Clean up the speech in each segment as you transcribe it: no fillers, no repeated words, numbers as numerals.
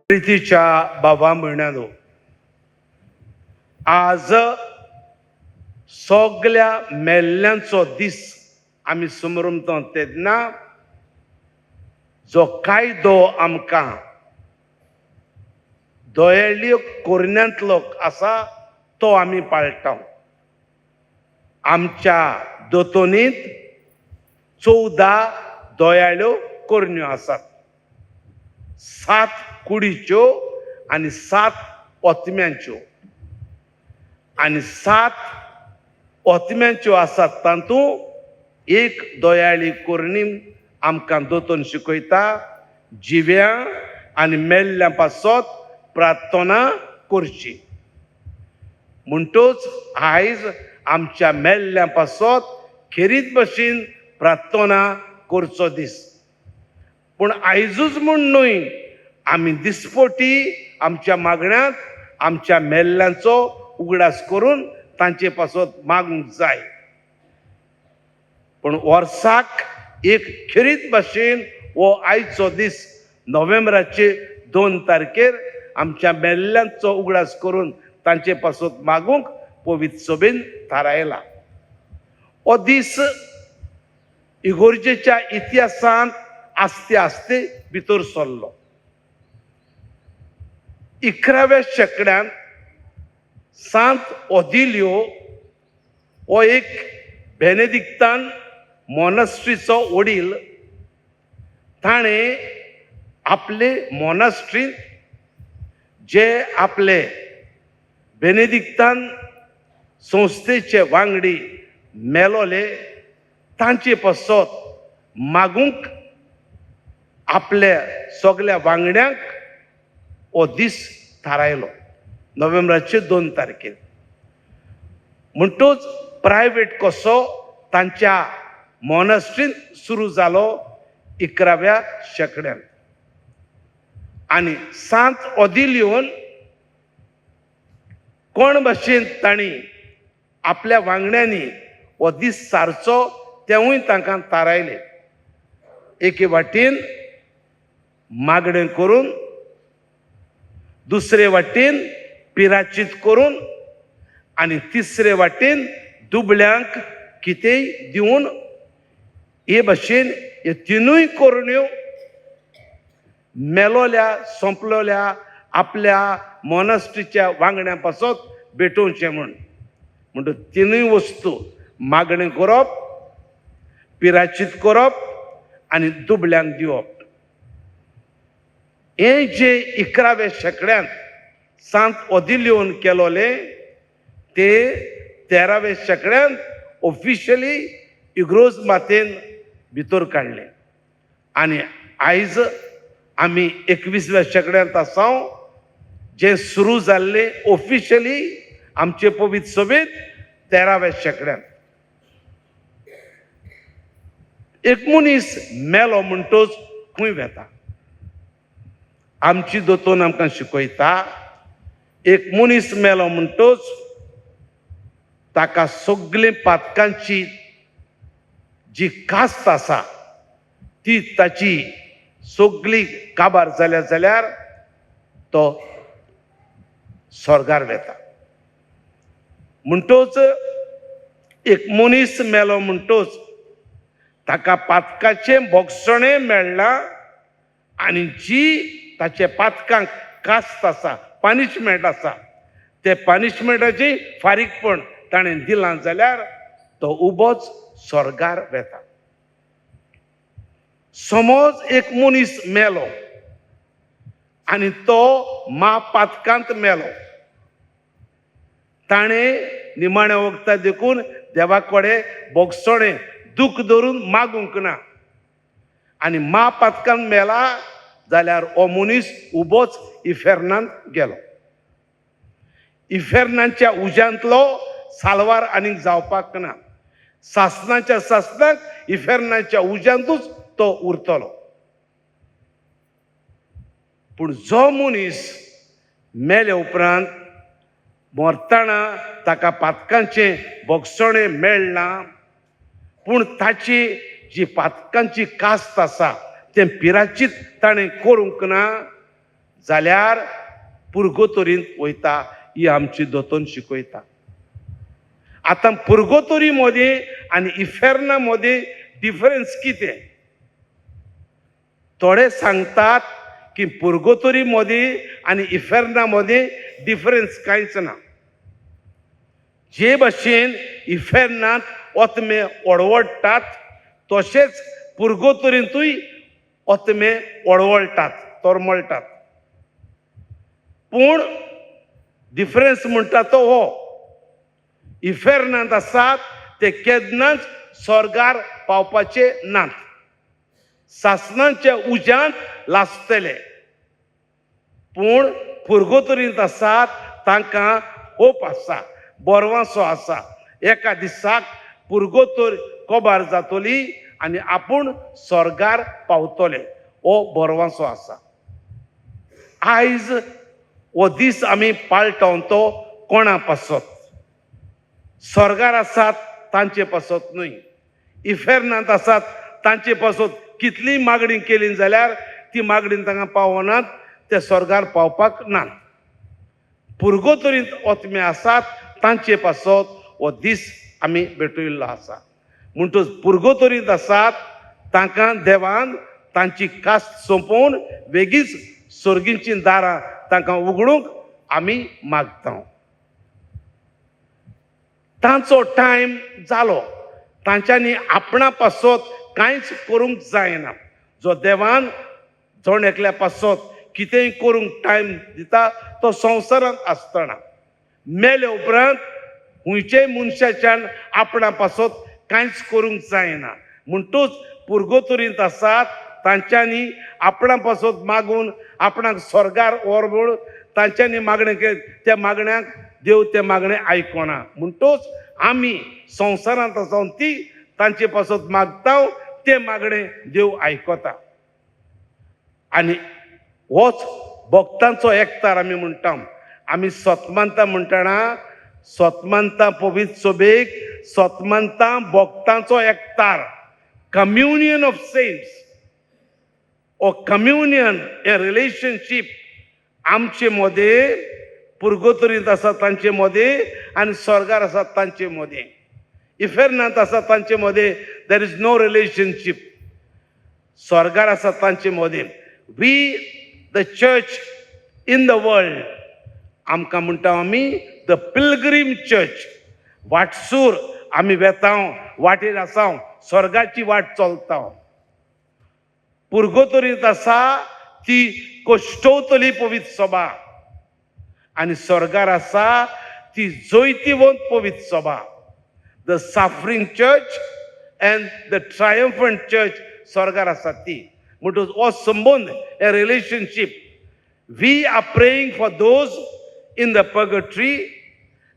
प्रितीच्या बाबा म्हणालो, आज सगळ्या मेल्ल्यांचो दीस आमी समरमतो तेन्ना जो कायदो आमकां दोयेल्ल्यो कोरण्यांतलो आसा तो आमी पाळटा. आमच्या दोतोनींत 14 दोयाळ्यो कोरण्यो आसात. 7 कुडीच्यो आनी 7 ओतम्यांच्यो, आनी 7 ओतम्यांच्यो आसात तातूंत एक दोयाळी कोरणी आमकां दोतोन शिकयता जिव्यां आनी मेल्ल्यां पासत प्रार्थना करची. म्हणटच आयज आमच्या मेल्ल्यां पासत खेरीत भशेन प्रार्थना करचो दीस. पूण आयजूच म्हूण न्हय, आमी दिसपटी आमच्या मागण्यांत आमच्या मेल्ल्यांचो उगडास करून तांचे पासत मागूंक जाय. पूण वर्साक एक खेरीत भाशेन हो आयचो दीस नोव्हेंबराचे 2 तारखेर आमच्या मेल्ल्यांचो उगडास करून तांचे पासत मागूंक पवित्र सभेन थारायला. हो दीस इगोर्जेच्या इतिहासांत आस्ते आस्ते भितर सरलो. 11व्या शेंकड्यांत सांत ओदिलियो हो एक बेनेडिक्तान मॉनास्ट्रीचो वडील. ताणें आपले मॉनास्ट्रींत जे आपले बेनेडिक्तान संस्थेचे वांगडी मेलोले तांचे पासत मागूंक आपल्या सगळ्या वांगड्यांक हो दीस थारायलो नोव्हेंबराचे 2 तारखेर. म्हणटच प्रायवेट कसो तांच्या मॉनास्ट्रींत सुरू जालो 11व्या शेंकड्यांत. आनी सांत ओदिलियोन कोण भाशेन तांणी आपल्या वांगड्यांनी हो दीस सारचो तेवूय तांकां थारायलें. एके वाटेन मागणें करून, दुसरे वाटेन पिराचीत करून, आनी तिसरे वाटेन दुबळ्यांक कितेंय दिवन हे भाशेन हे तिनूय कोरण्यो मेलोल्या सोंपलोल्या आपल्या मॉनास्ट्रीच्या वांगड्यां पासत भेटोवचें म्हूण. म्हणटच तिनूय वस्तू मागणें करप, पिराचीत करप आनी दुबळ्यांक दिवप. हे जे 11व्या शेंकड्यांत सांत ओदिलियोन केलोले ते 13व्या शेंकड्यांत ऑफिशियली इग्रोज मातेन भितर काडले. आनी आयज आमी 21व्या शेंकड्यांत आसा. जे सुरू जाल्ले ऑफिशियली आमचे पवित्र सभेत 13व्या शेंकड्यांत. एक मनीस मेलो म्हणटच खंय वेता. आमची दोतोन आमकां शिकयता एक मनीस मेलो म्हणटच ताका सगळे पातकांची जी कास्त आसा ती ताची सगळी काबार जाल्यार तो स्वर्गार वेता. म्हणटच एक मनीस मेलो म्हणटच ताका पातकाचें भोगसणें मेळ्ळां आनी जी ताचे पातकांक कास्त आसा, पनिशमेंट आसा, ते पनिशमेंटाची फारीकपण ताणें दिलां जाल्यार तो उबोच स्वर्गार वेता. समज एक मनीस मेलो आनी तो पातकांत मेलो, ताणें निमाण्या वखदां देखून देवा कडेन भोगसणें दूख धरून मागूंक ना आनी पातकांत मेला जाल्यार हो मनीस उबोच इफेर्नांत गेलो. इफेर्नांच्या उज्यांतलो साल्वार आनीक जावपाक ना. सासणाच्या सासणाक इफेर्नांच्या उज्यांतूच तो उरतलो. पूण जो मनीस मेल्या उपरांत मरतना ताका पातकांचें भोगसणें मेळना, पूण ताची जी पातकांची कास्त आसा तें पिराचीत ताणें करूंक ना जाल्यार पुर्गोतोरींत वयता ही आमची दोतोन शिकयता. आता पुर्गोतोरी मध्ये आणि इफेर्ना मध्ये डिफरन्स कितें? थोडे सांगतात की पुर्गोतोरी मध्ये आणि इफेर्ना मध्ये डिफरन्स कांयच ना. जे भाशेन इफेर्नांत ओतमे ओडवडटात तशेंच पुर्गोतोरींतूय ओतमे ओडवळटात, तोरमळटात. पूण डिफरन्स म्हणटा तो हो, इफेर्नांत आसात ते केन्नाच स्वर्गार पावपाचे नात, सासणांच्या उज्यांत लासतले. पूण पुर्गोतोरींत आसात तांकां होप आसा, बोरवांसो आसा. एका दिसाक पुर्गोतोरी कोबार जातली आनी आपूण स्वर्गार पावतले, हो बोरवांसो आसा. आयज हो दीस आमी पाळटावन तो कोणा पासत? स्वर्गार आसात तांचे पासत न्हय, इफेर्नांत आसात तांचे पासत कितली मागणी केली जाल्यार ती मागणी तांकां पावनात, ते स्वर्गार पावपाक नात. पुर्गोतोरींत ओतमे आसात तांचे पासत हो दीस आमी भेटयल्लो आसा. म्हणटच पुर्गोतोरींत आसात तांकां देवान तांची कास्त सोंपोवन वेगीच सर्गींची दारां तांकां उगडूंक आमी मागता. तांचो टायम जालो, तांच्यांनी आपणा पासत कांयच करूंक जायना. जो देवान जोण एकल्या पासत कितेंय करूंक टायम दिता तो संवसारांत आसतना. मेले उपरांत खंयचेय मनशाच्यान आपणा पासत कांयच करूंक जायना. म्हणटूच पुर्गोतोरींत आसात तांच्यांनी आपणा पासत मागून आपणाक स्वर्गार व्हरवळ तांच्यांनी मागणें केली, त्या मागण्याक देव ते मागणें आयकना. म्हणटूच आमी संवसारांत आसावन ती तांचे पासत मागता, ते मागणें देव आयकता. आनी होच भक्तांचो एकतार आमी म्हणटा. आमी सतमानता म्हणटना सतमानता पवित्र सभेक सतमानता भक्तांचो एकतार, कम्युनियन ऑफ सेंट्स, ओ कम्युनियन ए रिलेशनशीप आमचे मध्ये पुर्गोतोरींत आसा तांचे मध्ये आनी स्वर्गार आसा तांचे मध्ये. इफेर्नांत आसा तांचे मध्ये देर इज नो रिलेशनशीप. स्वर्गार आसा तांचे मध्ये. We the church in the world आमकां म्हणटा आमी द पिलग्रीम चर्च. वाटसूर आमी वेता, वाटेर आसा, स्वर्गाची वाट चलता. पुर्गोतोरींत आसा ती कोश्टवतली पवित्र सभा आनी स्वर्गार आसा ती जैतिवंत पवित्र सभा. The suffering church and the triumphant church स्वर्गार आसा ती. म्हणटूच हो संबंध, a relationship. We are praying for those in the purgatory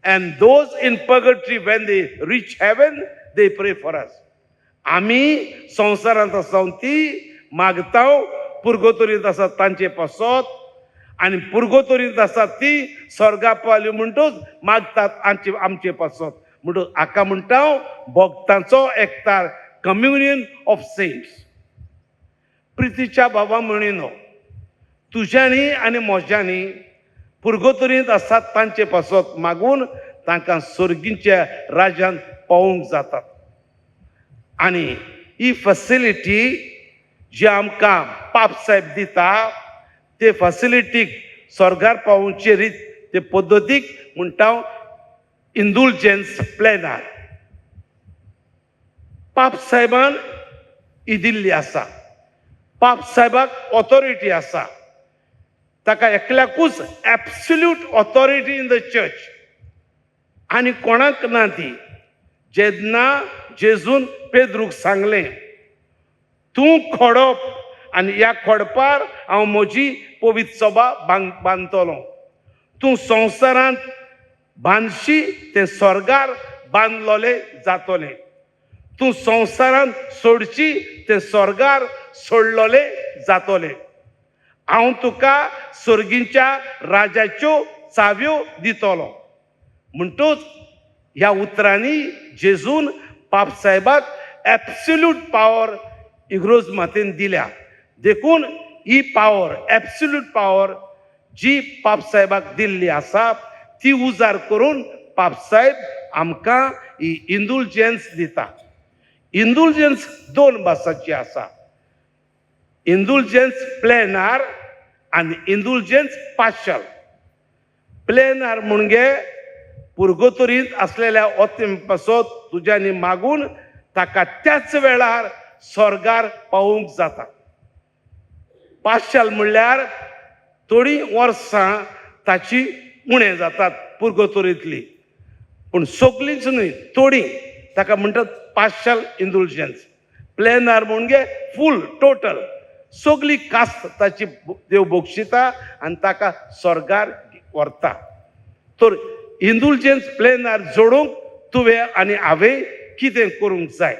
and those in purgatory when they reach heaven they pray for us. आमी संवसारांत आसावन ती मागता पुर्गोतोरींत आसात तांचे पासत, आनी पुर्गोतोरींत आसात ती स्वर्गा पावली म्हणटूच मागतात आमचे पासत. म्हणटूच हाका म्हणटा भक्तांचो एकतार, कम्युनियन ऑफ सेंट्स. प्रितीच्या बाबा म्हणिनो, तुज्यांनी आनी म्हज्यांनी पुर्गोतोरींत आसात तांचे पासत मागून तांकां सर्गींच्या राज्यांत पावूंक जाता. आनी ही फॅसिलिटी जी आमकां पाप साहेब दिता, ते फॅसिलिटीक स्वर्गार पावोवचे रीत, ते पद्दतीक म्हणटा इंडुलजन्स प्लॅनार पाप साहेबान ही दिल्ली आसा. पाप साहेबाक ऑथॉरिटी आसा. ताका एकल्याकूच absolute authority in the church, आनी कोणाक ना ती. जेन्ना जेजून पेद्रूक सांगलें, तूं खोडप आनी ह्या खोडपार हांव म्हजी पवित्र सभा बांदतलो. तूं संवसारांत बांदशी तें स्वर्गार बांदलोलें जातलें. तूं संवसारांत सोडची तें स्वर्गार सोडलोलें जातलें. हांव तुका सर्गींच्या राजाच्यो चाव्यो दितलो. म्हणटूच ह्या उतरांनी जेजून पाप साहेबाक एब्सोल्यूट पावर इग्रोज मातेन दिल्या. देखून ही पावर एब्सोल्यूट पावर जी पापसाहेबाक दिल्ली आसा ती उजार करून पापसाहेब आमकां ही इंडुलजन्स दिता. इंडुलजन्स दोन भासाची आसा, इंडुलजन्स प्लेनार आनी इंडुलजन्स पार्शल. प्लेनार म्हणजे पुर्गोतोरींत असलेल्या ओत्मे पासत तुज्यांनी मागून ताका त्याच वेळार स्वर्गार पावूंक जाता. पार्शल म्हणल्यार थोडी वर्सां ताची उणें जातात पुर्गोतोरींतली, पूण सगळींच न्हय, थोडी, ताका म्हणटात पार्शल इंडुलजन्स. प्लेनार म्हणजे फूल टोटल सगळी कास्त ताची देव बक्षिता आनी ताका स्वर्गार व्हरता. तर इंडुलजन्स प्लेनार जोडूंक तुवें आनी हांवें कितें करूंक जाय?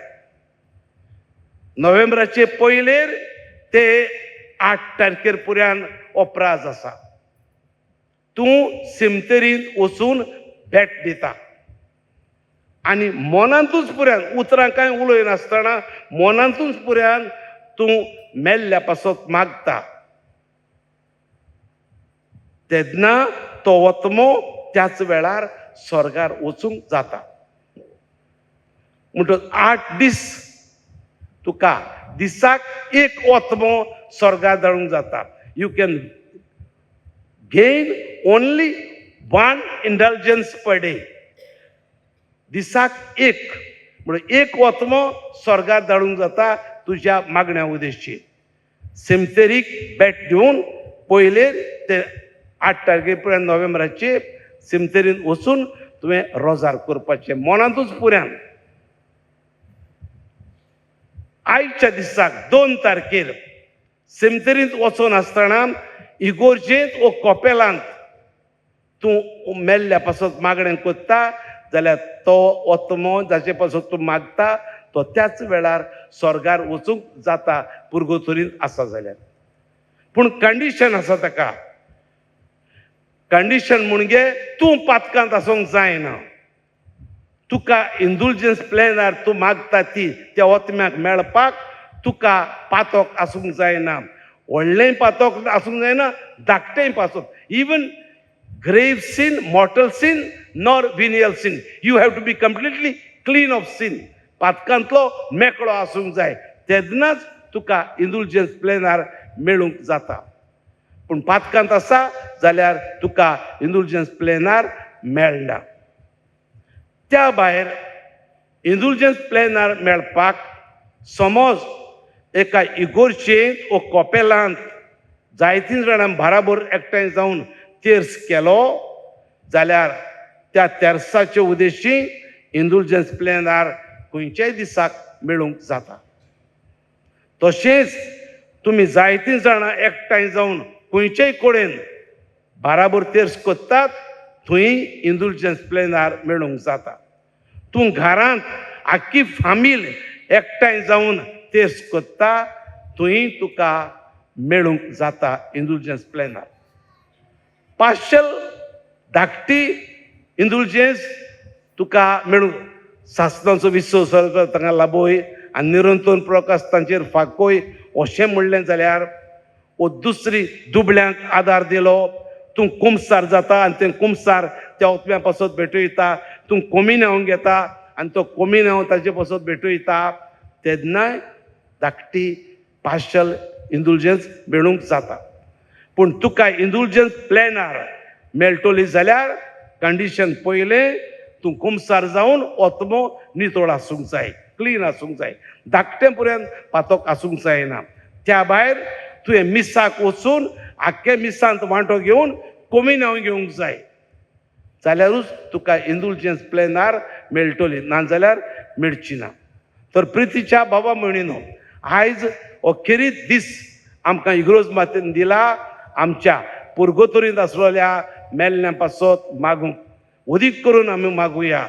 नोव्हेंबराचे पयलेर ते 8 तारखेर पर्यंत हो प्राज आसा. तूं सिमतेरींत वचून भेट दिता आनी मनांतूच पुऱ्यान, उतरां कांय उलयनासतना मनांतूच पुऱ्यान तूं मेल्ल्या पासत मागता. तेन्ना तो वतमो त्याच वेळार स्वर्गार वचूंक जाता. म्हणटच 8 दीस तुका दिसाक एक वतमो स्वर्गार धाडूंक जाता. You can gain only 1 indulgence per day. दिसाक एक म्हणून एक वतमो स्वर्गार धाडूंक जाता तुज्या मागण्या उद्देशी. सिमतेरीक भेट दिवन पयलेर ते 8 तारखे पर्यंत नोव्हेंबराचे सिमतेरींत वचून तुवें रोजार करपाचें मनांतूच पुऱ्यान. आयच्या दिसाक 2 तारखेर सिमतेरींत वचून आसतना इगोर्जेंत वो कपेलांत तूं मेल्ल्या पासत मागणें कोत्ता जाल्यार तो वतमो जाचे पासत तूं मागता तो त्याच वेळार स्वर्गार वचूंक जाता पुर्गोतोरींत आसा जाल्यार. पूण कंडिशन आसा ताका. कंडिशन म्हणजे तूं पातकांत आसूंक जायना. तुका इंडुलजन्स प्लेनार तूं मागता ती त्या ओतम्याक मेळपाक तुका पातोक आसूंक जायना. व्हडलेंय पातोक आसूंक जायना, धाकटेंय पातोक. Even grave sin, mortal sin, nor venial sin. You have to be completely clean of sin. पातकांतलो मेकळो आसूंक जाय, तेन्नाच तुका इंडुलजन्स प्लेनार मेळूंक जाता. पूण पातकांत आसा जाल्यार तुका इंडुलजन्स प्लेनार मेळना. त्या भायर इंडुलजन्स प्लेनार मेळपाक समज एका इगोर्जेंत वो कपेलांत जायतीं जाणां बाराबर एकठांय जावन तेर्स केलो जाल्यार त्या तेर्साचे उद्देशी इंडुलजन्स प्लेनार खंयच्याय दिसाक मेळूंक जाता. तशेंच तुमी जायतीं जाणां एकठांय जावन खंयच्याय कडेन बाराबर तेर्स कोत्तात थंय इंडुलजन्स प्लेनार मेळूंक जाता. तूं घरांत आख्खी फामील एकठांय जावन तेर्स कोत्ता थंय तुका मेळूंक जाता इंडुलजन्स प्लेनार. पार्शल धाकटी इंडुलजन्स तुका मेळूंक सासणाचो विसव तांकां लाबोय आनी निरंतर प्रकाश तांचेर फाकोय अशें म्हणलें जाल्यार वो दुसरी दुबळ्यांक आदार दिलो. तूं कुमसार जाता आनी तें कुमसार त्या ओतम्या पासत भेटयता. तूं कोमिन्यांव घेता आनी तो कोमिन्यांव ताचे पासत भेटयता. तेन्नाय धाकटी पार्शल इंडुलजन्स मेळूंक जाता. पूण तुका इंडुलजन्स प्लेनार मेळटली जाल्यार कंडिशन पयलें तूं कुमसार जावन ओतमो नितळ आसूंक जाय, क्लीन आसूंक जाय, धाकटें पर्यंत पातोक आसूंक जायना. त्या भायर तुवें मिसाक वचून आख्खे मिसांत वांटो घेवन कोमिन्यांव घेवंक जाय जाल्यारूच तुका इंडुलजन्स प्लेनार मेळटली, नाजाल्यार मेळची ना. तर प्रितीच्या बाबा भयणीनो, आयज अखेरीत दीस आमकां इग्रोज मातेन दिला आमच्या पुर्गोतोरींत आसलेल्या मेल्ल्या पासत मागूंक. उदीक करून आमी मागुया.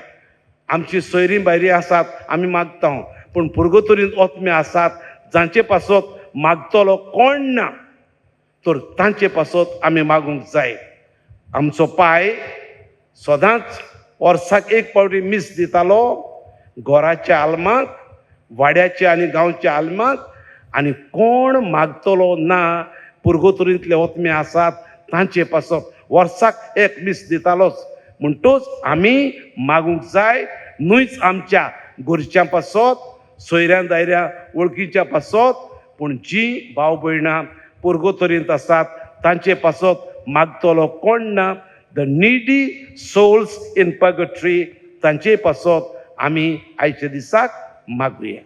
आमची सोयरीं बायरीं आसात आमी मागता, पूण पुर्गोतोरींत ओतमे आसात जांचे पासत मागतलो कोण ना, तर तांचे पासत आमी मागूंक जाय. आमचो पाय सदांच वर्साक एक फावटी मीस दितालो घराच्या आल्माक वाड्याचे आनी गांवचे आल्माक आनी कोण मागतलो ना पुर्गोतोरींतले ओतमे आसात तांचे पासत वर्साक एक मीस दितालोच म्हणटूच आमी मागूंक जाय न्हूच आमच्या घरच्यां पासत सोयऱ्यां दायऱ्यां वळखीच्या पासत पूण जी भाव भयणां पुर्गोतोरींत आसात तांचे पासत मागतलो कोण ना द नीडी सोल्स इन पर्गटरी तांचे पासत आमी आयच्या दिसाक मागुया.